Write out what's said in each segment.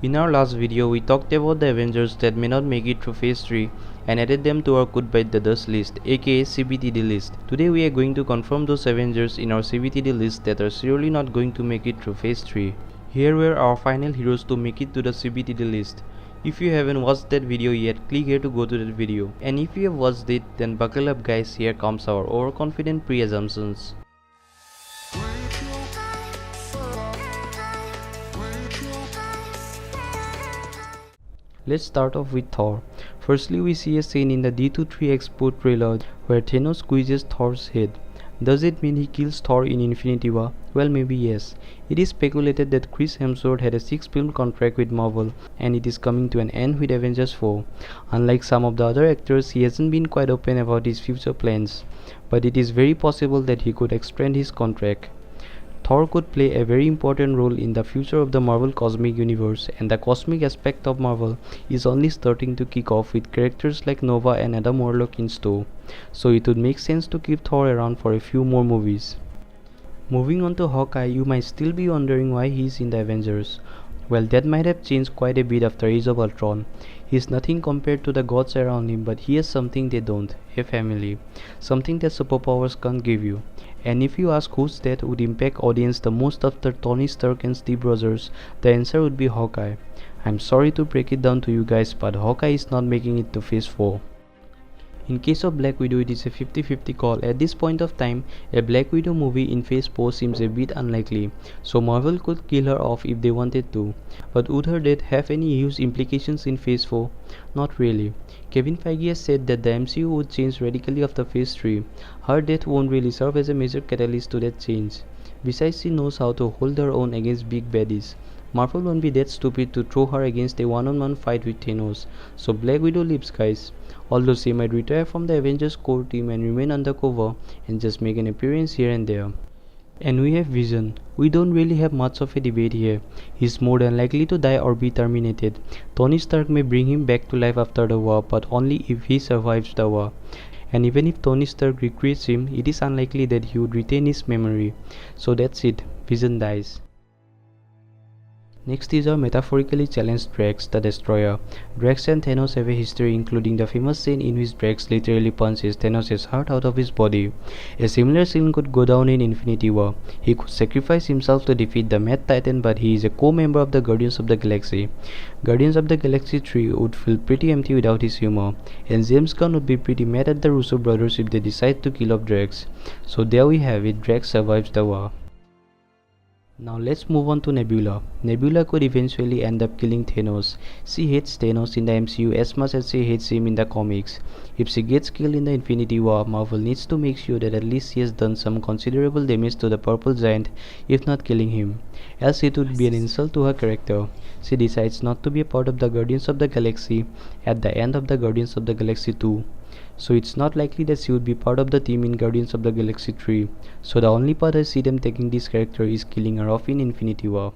In our last video, we talked about the Avengers that may not make it through Phase 3 and added them to our could-bite.The list, aka CBTD list. Today we are going to confirm those Avengers in our CBTD list that are surely not going to make it through Phase 3. Here were our final heroes to make it to the CBTD list. If you haven't watched that video yet, click here to go to that video. And if you have watched it, then buckle up guys, here comes our overconfident pre-assumptions. Let's start off with Thor. Firstly, we see a scene in the D23 Expo trailer where Thanos squeezes Thor's head. Does it mean he kills Thor in Infinity War? Well, maybe yes. It is speculated that Chris Hemsworth had a 6-film contract with Marvel and it is coming to an end with Avengers 4. Unlike some of the other actors, he hasn't been quite open about his future plans, but it is very possible that he could extend his contract. Thor could play a very important role in the future of the Marvel Cosmic Universe, and the cosmic aspect of Marvel is only starting to kick off with characters like Nova and Adam Warlock in tow, so it would make sense to keep Thor around for a few more movies. Moving on to Hawkeye, you might still be wondering why he is in the Avengers. Well, that might have changed quite a bit after Age of Ultron. He is nothing compared to the gods around him, but he has something they don't, a family, something that superpowers can't give you. And if you ask whose death would impact audience the most after Tony Stark and Steve Rogers, the answer would be Hawkeye. I'm sorry to break it down to you guys, but Hawkeye is not making it to Phase 4. In case of Black Widow, it is a 50-50 call. At this point of time, a Black Widow movie in Phase 4 seems a bit unlikely, so Marvel could kill her off if they wanted to. But would her death have any huge implications in Phase 4? Not really. Kevin Feige has said that the MCU would change radically after Phase 3. Her death won't really serve as a major catalyst to that change. Besides, she knows how to hold her own against big baddies. Marvel won't be that stupid to throw her against a one-on-one fight with Thanos, so Black Widow lives guys. Although she might retire from the Avengers core team and remain undercover and just make an appearance here and there. And we have Vision. We don't really have much of a debate here. He's more than likely to die or be terminated. Tony Stark may bring him back to life after the war, but only if he survives the war. And even if Tony Stark recreates him, it is unlikely that he would retain his memory. So that's it, Vision dies. Next is our metaphorically challenged Drax, the Destroyer. Drax and Thanos have a history, including the famous scene in which Drax literally punches Thanos' heart out of his body. A similar scene could go down in Infinity War. He could sacrifice himself to defeat the Mad Titan, but he is a co-member of the Guardians of the Galaxy. Guardians of the Galaxy 3 would feel pretty empty without his humor, and James Gunn would be pretty mad at the Russo brothers if they decide to kill off Drax. So there we have it, Drax survives the war. Now let's move on to Nebula. Nebula could eventually end up killing Thanos. She hates Thanos in the MCU as much as she hates him in the comics. If she gets killed in the Infinity War, Marvel needs to make sure that at least she has done some considerable damage to the Purple Giant, if not killing him. Else it would be an insult to her character. She decides not to be a part of the Guardians of the Galaxy at the end of the Guardians of the Galaxy 2. So it's not likely that she would be part of the team in Guardians of the Galaxy 3. So the only part I see them taking this character is killing her off in Infinity War.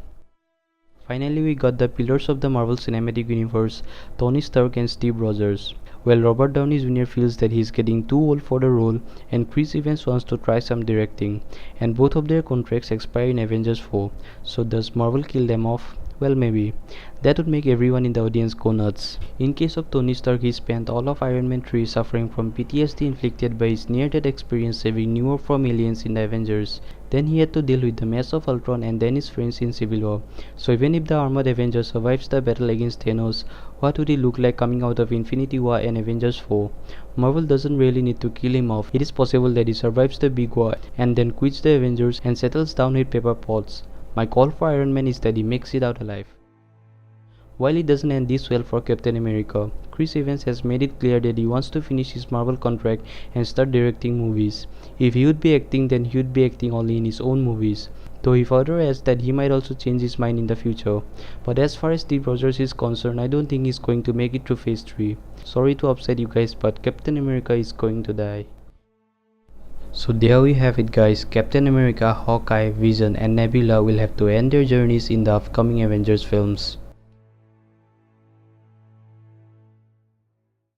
Finally, we got the pillars of the Marvel Cinematic Universe, Tony Stark and Steve Rogers. Well, Robert Downey Jr. feels that he is getting too old for the role, and Chris Evans wants to try some directing, and both of their contracts expire in Avengers 4. So does Marvel kill them off? Well, maybe. That would make everyone in the audience go nuts. In case of Tony Stark, he spent all of Iron Man 3 suffering from PTSD inflicted by his near-death experience saving New York from aliens in the Avengers. Then he had to deal with the mess of Ultron and then his friends in Civil War. So even if the armored Avenger survives the battle against Thanos, what would he look like coming out of Infinity War and Avengers 4? Marvel doesn't really need to kill him off. It is possible that he survives the big war and then quits the Avengers and settles down with Pepper Potts. My call for Iron Man is that he makes it out alive. While it doesn't end this well for Captain America, Chris Evans has made it clear that he wants to finish his Marvel contract and start directing movies. If he would be acting, then he would be acting only in his own movies. Though he further adds that he might also change his mind in the future. But as far as Steve Rogers is concerned, I don't think he's going to make it to Phase 3. Sorry to upset you guys, but Captain America is going to die. So there we have it guys, Captain America, Hawkeye, Vision and Nebula will have to end their journeys in the upcoming Avengers films.